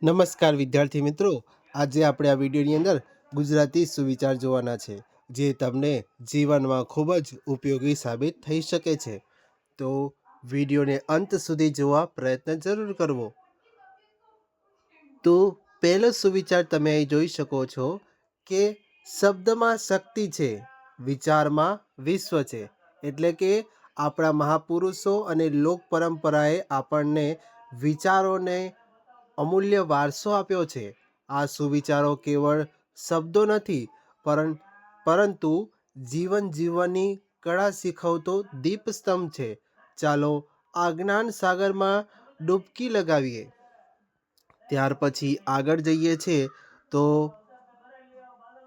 નમસ્કાર વિદ્યાર્થી મિત્રો, આજે આપણે આ વિડીયોની અંદર ગુજરાતી સુવિચાર જોવાના છે, જે તમને જીવનમાં ખૂબ જ ઉપયોગી સાબિત થઈ શકે છે. તો વિડીયોને અંત સુધી જોવા પ્રયત્ન જરૂર કરવો. તો પહેલો સુવિચાર તમે અહીં જોઈ શકો છો કે શબ્દમાં શક્તિ છે, વિચારમાં વિશ્વ છે. એટલે કે આપણા મહાપુરુષો અને લોક પરંપરાએ આપણને વિચારોને અમૂલ્ય વારસો આપ્યો છે. આ સુવિચારો કેવળ શબ્દો નથી, પરંતુ જીવન જીવવાની કળા શીખવતો દીપસ્તંભ છે. ચાલો આ જ્ઞાન સાગરમાં ડૂબકી લગાવીએ. ત્યાર પછી આગળ જઈએ છે તો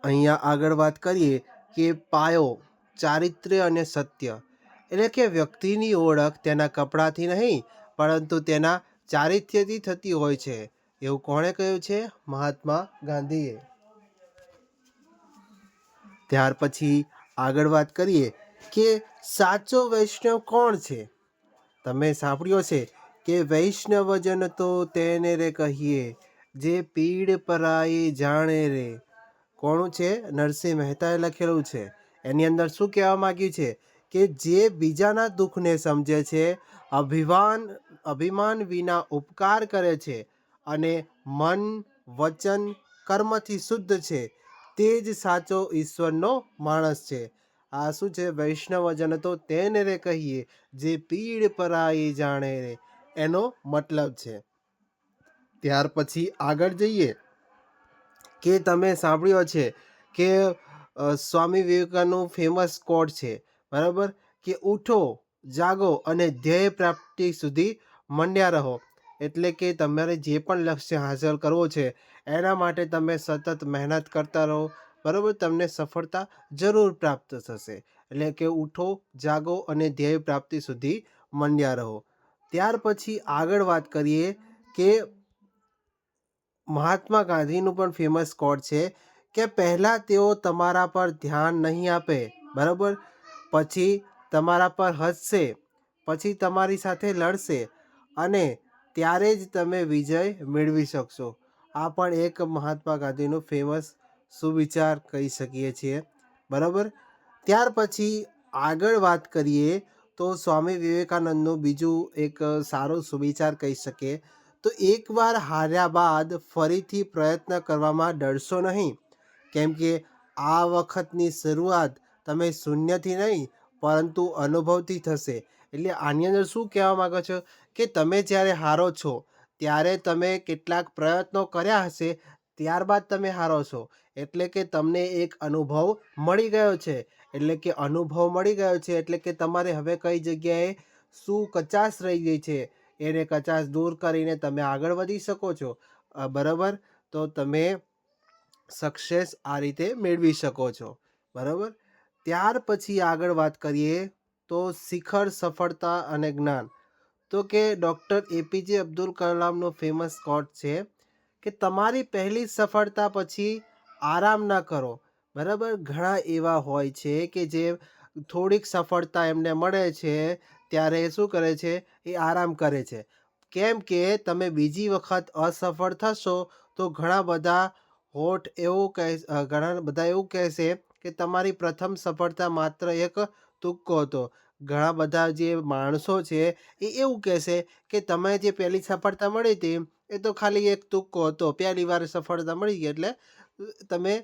અહીંયા આગળ વાત કરીએ કે પાયો, ચારિત્ર્ય અને સત્ય. એટલે કે વ્યક્તિની ઓળખ તેના કપડાથી નહીં, પરંતુ તેના ચારિત્ર્યથી થતી હોય છે. એવું કોણે કહ્યું છે? મહાત્મા ગાંધીએ. ત્યાર પછી આગળ વાત કરીએ કે સાચો વૈષ્ણવ કોણ છે. તમે સાંભળ્યો છે કે વૈષ્ણવજન તો તેને રે કહીએ, જે પીડ પરાઈ જાણે રે. કોણ છે? નરસિંહ મહેતાએ લખેલું છે. એની અંદર શું કહેવા માંગ્યું છે કે જે બીજાના દુઃખને સમજે છે, અભિમાન વિના ઉપકાર કરે છે અને મન વચન કર્મથી શુદ્ધ છે, તે જ સાચો ઈશ્વરનો માણસ છે. આ શું છે? વૈષ્ણવજન તો તેને રે કહીએ, જે પીડ પરાઈ જાણે રે, એનો મતલબ છે. ત્યાર પછી આગળ જઈએ કે તમે સાંભળ્યો છે કે સ્વામી વિવેકાનંદનું ફેમસ કોટ છે, બરાબર, કે ઉઠો, જાગો અને ધ્યેય પ્રાપ્તિ સુધી મંડ્યા રહો. એટલે કે તમારે જે પણ લક્ષ્ય હાંસલ કરવો છે, એના માટે તમે સતત મહેનત કરતા રહો, બરાબર, તમને સફળતા જરૂર પ્રાપ્ત થશે. એટલે કે ઉઠો, જાગો અને ધ્યેય પ્રાપ્તિ સુધી મંડ્યા રહો. ત્યાર પછી આગળ વાત કરીએ કે મહાત્મા ગાંધીનું પણ ફેમસ કોટ છે કે પહેલાં તેઓ તમારા પર ધ્યાન નહીં આપે, બરાબર, પછી તમારા પર હસશે, પછી તમારી સાથે લડશે અને ત્યારે જ તમે વિજય મેળવી શકશો. આ પણ એક મહાત્મા ગાંધીનું ફેમસ સુવિચાર કહી શકીએ છીએ, બરાબર. ત્યાર પછી આગળ વાત કરીએ તો સ્વામી વિવેકાનંદનું બીજું એક સારો સુવિચાર કહી શકીએ તો એકવાર હાર્યા બાદ ફરીથી પ્રયત્ન કરવામાં ડરશો નહીં, કેમ કે આ વખતની શરૂઆત તમે શૂન્યથી નહીં, પરંતુ અનુભવથી થશે. એટલે આની અંદર શું કહેવા માગો છો કે તમે જ્યારે હારો છો ત્યારે તમે કેટલાક પ્રયત્નો કર્યા હશે, ત્યારબાદ તમે હારો છો. એટલે કે તમને એક અનુભવ મળી ગયો છે. એટલે કે અનુભવ મળી ગયો છે એટલે કે તમારે હવે કઈ જગ્યાએ શું કચાશ રહી ગઈ છે, એને કચાશ દૂર કરીને તમે આગળ વધી શકો છો, બરાબર. તો તમે સક્સેસ આ રીતે મેળવી શકો છો, બરાબર. ત્યાર પછી આગળ વાત કરીએ તો શિખર સફળતા અને જ્ઞાન. તો કે ડૉક્ટર એપીજે અબ્દુલ કલામનો ફેમસ કોટ છે કે તમારી પહેલી સફળતા પછી આરામ ના કરો, બરાબર. ઘણા એવા હોય છે કે જે થોડીક સફળતા એમને મળે છે ત્યારે શું કરે છે? એ આરામ કરે છે. કેમ કે તમે બીજી વખત અસફળ થશો તો ઘણા બધા એવું કહેશે કે તમારી પ્રથમ સફળતા માત્ર એક તુક્કો હતો. ઘણા બધા જે માણસો છે એ એવું કહેશે કે તમે જે પહેલી સફળતા મળી હતી એ તો ખાલી એક તુક્કો હતો, પહેલી વાર સફળતા મળી ગઈ એટલે તમે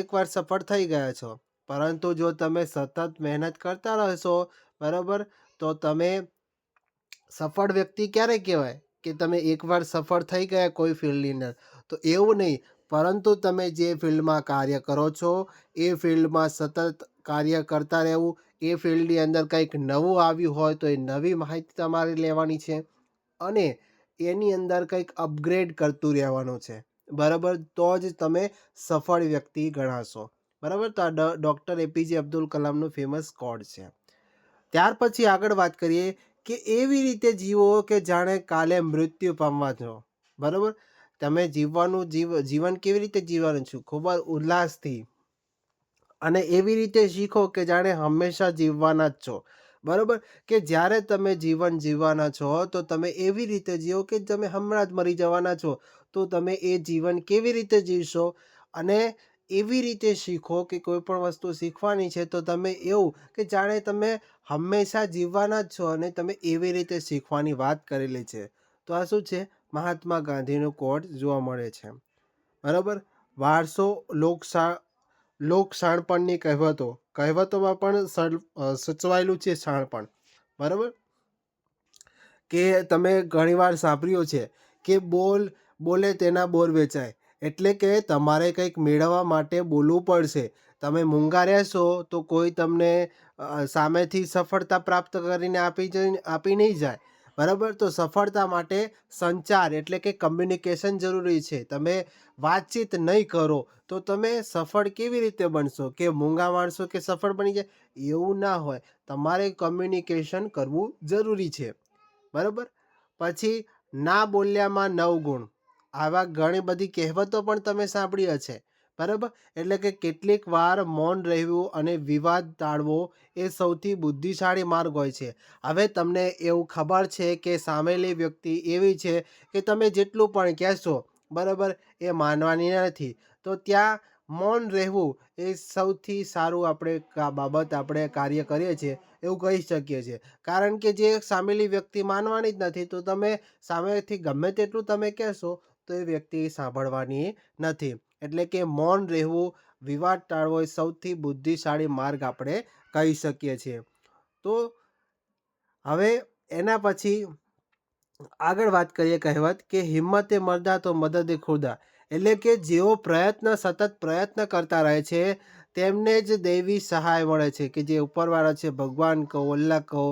એકવાર સફળ થઈ ગયા છો. પરંતુ જો તમે સતત મહેનત કરતા રહેશો, બરાબર, તો તમે સફળ વ્યક્તિ ક્યારે કહેવાય કે તમે એકવાર સફળ થઈ ગયા કોઈ ફિલ્ડની અંદર, તો એવું નહીં, પરંતુ તમે જે ફિલ્ડમાં કાર્ય કરો છો એ ફિલ્ડમાં સતત કાર્ય કરતા રહેવું. એ ફિલ્ડની અંદર કંઈક નવું આવ્યું હોય તો એ નવી માહિતી તમારે લેવાની છે અને એની અંદર કંઈક અપગ્રેડ કરતું રહેવાનું છે, બરાબર. તો જ તમે સફળ વ્યક્તિ ગણાશો, બરાબર. તો આ ડૉક્ટર એપીજે અબ્દુલ કલામનું ફેમસ કોડ છે. ત્યાર પછી આગળ વાત કરીએ કે એવી રીતે જીવો કે જાણે કાલે મૃત્યુ પામવા છો, બરાબર. તમે જીવન કેવી રીતે જીવવાનું છે? ખૂબ જ ઉલ્લાસથી અને એવી રીતે શીખો કે જાણે હંમેશા જીવવાના જ છો, બરોબર? કે જ્યારે તમે જીવન જીવવાના છો તો તમે એવી રીતે જીવો કે તમે હમણાં જ મરી જવાના છો. તો તમે એ જીવન કેવી રીતે જીવશો અને એવી રીતે શીખો કે કોઈ પણ વસ્તુ શીખવાની છે તો તમે એવું કે જાણે તમે હંમેશા જીવવાના જ છો અને તમે એવી રીતે શીખવાની વાત કરેલી છે. તો આ શું છે? મહાત્મા ગાંધીનો કોટ જોવા મળે છે. બરાબર? વારસો લોક શાણપણની કહેવતો. કહેવતોમાં પણ સચવાયેલું છે શાણપણ. બરાબર? કે તમે ઘણીવાર સાંભળ્યું છે કે બોલે તેના બોર વેચાય. એટલે કે તમારે કંઈક મેળવવા માટે બોલવું પડશે. તમે મૂંગા રહેશો તો કોઈ તમને સામેથી સફળતા પ્રાપ્ત કરીને આપી નહીં જાય. બરાબર? તો સફળતા માટે સંચાર એટલે કે કમ્યુનિકેશન જરૂરી છે. તમે વાતચીત નહીં કરો તો તમે સફળ કેવી રીતે બનશો? કે મૂંગા માણસો કે સફળ બની જાય એવું ના હોય. તમારે કમ્યુનિકેશન કરવું જરૂરી છે. બરાબર? પછી ના બોલ્યામાં 9 ગુણ. આવા ઘણી બધી કહેવતો પણ તમે સાંભળી હશે. બરાબર? એટલે કે કેટલીક વાર મૌન રહેવું અને વિવાદ ટાળવો એ સૌથી બુદ્ધિશાળી માર્ગ હોય છે. હવે તમને એવું ખબર છે કે સામેલી વ્યક્તિ એવી છે કે તમે જેટલું પણ કહેશો, બરાબર, એ માનવાની નથી. તો ત્યાં મૌન રહેવું એ સૌથી સારું બાબત આપણે કાર્ય કરીએ છીએ એવું કહી શકીએ છીએ. કારણ કે જે સામેલી વ્યક્તિ માનવાની જ નથી તો તમે સામેથી ગમે તેટલું તમે કહેશો તો એ વ્યક્તિ સાંભળવાની નથી. એટલે કે મૌન રહેવું, વિવાદ ટાળવો એ સૌથી બુદ્ધિશાળી માર્ગ આપણે કહી શકીએ છીએ. તો હવે એના પછી આગળ વાત કરીએ કહેવત કે હિંમતે મર્દા તો મદદે ખુદા. એટલે કે જેઓ સતત પ્રયત્ન કરતા રહે છે તેમને જ દૈવી સહાય મળે છે. કે જે ઉપરવાળા છે, ભગવાન કહો, અલ્લાહ કહો,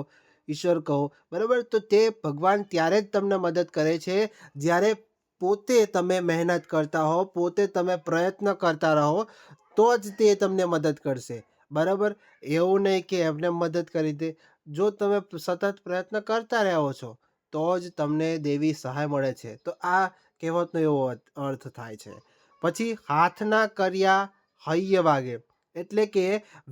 ઈશ્વર કહો, બરાબર, તો તે ભગવાન ત્યારે જ તમને મદદ કરે છે જ્યારે પોતે તમે મહેનત કરતા હો, પોતે તમે પ્રયત્ન કરતા રહો તો જ તે તમને મદદ કરશે. બરાબર? એવું નહીં કે એમને મદદ કરી દે. જો તમે સતત પ્રયત્ન કરતા રહો છો તો જ તમને દેવી સહાય મળે છે. તો આ કહેવતનો એવો અર્થ થાય છે. પછી હાથના કર્યા હૈયે વાગે. એટલે કે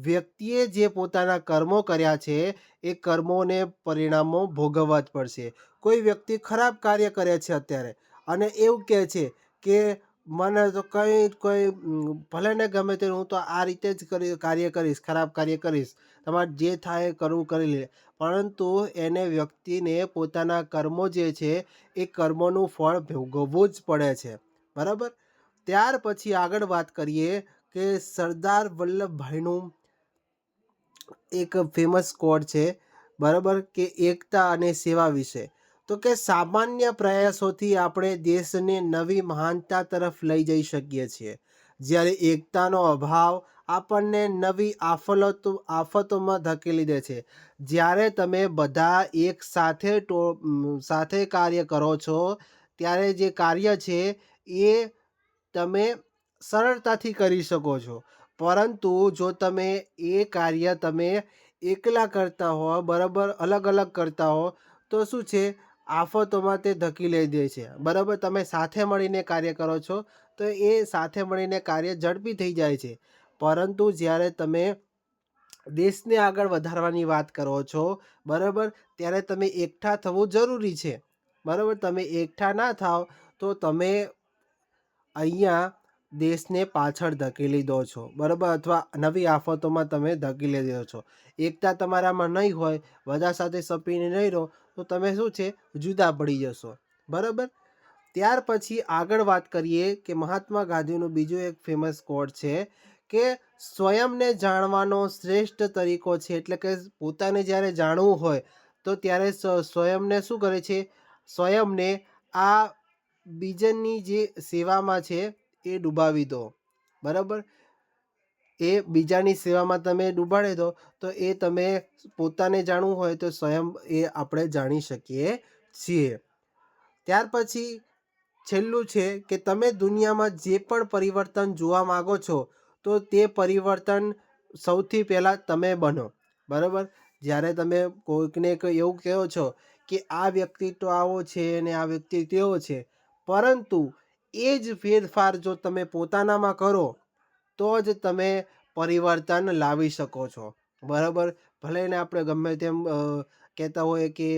વ્યક્તિએ જે પોતાના કર્મો કર્યા છે એ કર્મોને પરિણામો ભોગવવા જ પડશે. કોઈ વ્યક્તિ ખરાબ કાર્ય કરે છે અત્યારે અને એવું કહે છે કે મને તો ભલે ને ગમે તે હું તો આ રીતે જ કાર્ય કરીશ, ખરાબ કાર્ય કરીશ. તમારે જે થાય એ કરવું કરી લે. પરંતુ એને વ્યક્તિને પોતાના કર્મો જે છે એ કર્મોનું ફળ ભોગવવું જ પડે છે. બરાબર? ત્યાર પછી આગળ વાત કરીએ કે સરદાર વલ્લભભાઈનું એક ફેમસ કોટ છે. બરાબર? કે એકતા અને સેવા વિશે. તો કે સામાન્ય પ્રયાસોથી આપણે દેશને નવી મહાનતા તરફ લઈ જઈ શકીએ છીએ. જ્યારે એકતાનો અભાવ આપણને નવી આફતોમાં ધકેલી દે છે. જ્યારે તમે બધા એક સાથે કાર્ય કરો છો ત્યારે જે કાર્ય છે એ તમે સરળતાથી કરી શકો છો. પરંતુ જો તમે એ કાર્ય તમે એકલા કરતા હો, બરાબર, અલગ-અલગ કરતા હો તો શું છે? આફતોમાં તે ધકેલી દે છે. બરાબર? તમે સાથે મળીને કાર્ય કરો છો તો એ સાથે મળીને કાર્ય ઝડપી થઈ જાય છે. પરંતુ જ્યારે તમે દેશને આગળ વધારવાની વાત કરો છો, બરાબર, ત્યારે તમે એકઠા થવું જરૂરી છે. બરાબર? તમે એકઠા ના થાવ તો તમે અહીંયા દેશને પાછળ ધકેલી દો છો. બરાબર? અથવા નવી આફતોમાં તમે ધકેલી દો છો. એકતા તમારામાં નહીં હોય, બધા સાથે સપીને નહીં રહો તો તમે શું છે? જુદા પડી જશો. બરાબર? ત્યાર પછી આગળ વાત કરીએ કે મહાત્મા ગાંધીનું બીજું એક ફેમસ કોટ છે કે સ્વયંને જાણવાનો શ્રેષ્ઠ તરીકો છે. એટલે કે પોતાને જ્યારે જાણવું હોય તો ત્યારે સ્વયંને શું કરે છે? સ્વયંને આ બીજાની જે સેવામાં છે એ ડૂબાવી દો. બરાબર? એ બીજાની સેવામાં તમે ડૂબાડી દો તો એ તમે પોતાને જાણવું હોય તો સ્વયં એ આપણે જાણી શકીએ છીએ. ત્યાર પછી છેલ્લું છે કે તમે દુનિયામાં જે પણ પરિવર્તન જોવા માગો છો તો તે પરિવર્તન સૌથી પહેલાં તમે બનો. બરાબર? જ્યારે તમે કોઈકને એવું કહો છો કે આ વ્યક્તિ તો આવો છે અને આ વ્યક્તિ તેવો છે, પરંતુ એ જ ફેરફાર જો તમે પોતાનામાં કરો તો જ તમે પરિવર્તન લાવી શકો છો. બરાબર? ભલે એને આપણે ગમે તેમ કહેતા હોઈએ કે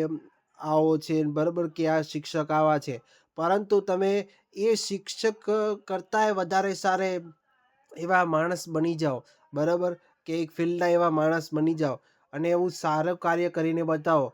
આવો છે બરાબર કે આ શિક્ષક આવા છે, પરંતુ તમે એ શિક્ષક કરતાંય વધારે સારા એવા માણસ બની જાઓ, બરાબર, કે એક ફિલ્ડના એવા માણસ બની જાઓ અને એવું સારું કાર્ય કરીને બતાવો,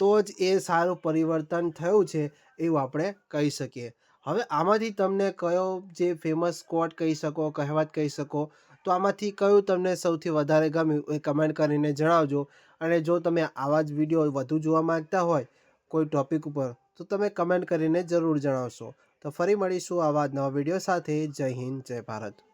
તો જ એ સારું પરિવર્તન થયું છે એવું આપણે કહી શકીએ. હવે આમાંથી તમને કયો જે ફેમસ કોટ કહી શકો, કહેવત કહી શકો, તો આમાંથી કયું તમને સૌથી વધારે ગમ્યું એ કમેન્ટ કરીને જણાવજો. અને જો તમે આવા જ વિડીયો વધુ જોવા માંગતા હોય કોઈ ટોપિક ઉપર, તો તમે કમેન્ટ કરીને જરૂર જણાવશો. તો ફરી મળીશું આવા જ નવા વિડીયો સાથે. જય હિન્દ, જય ભારત.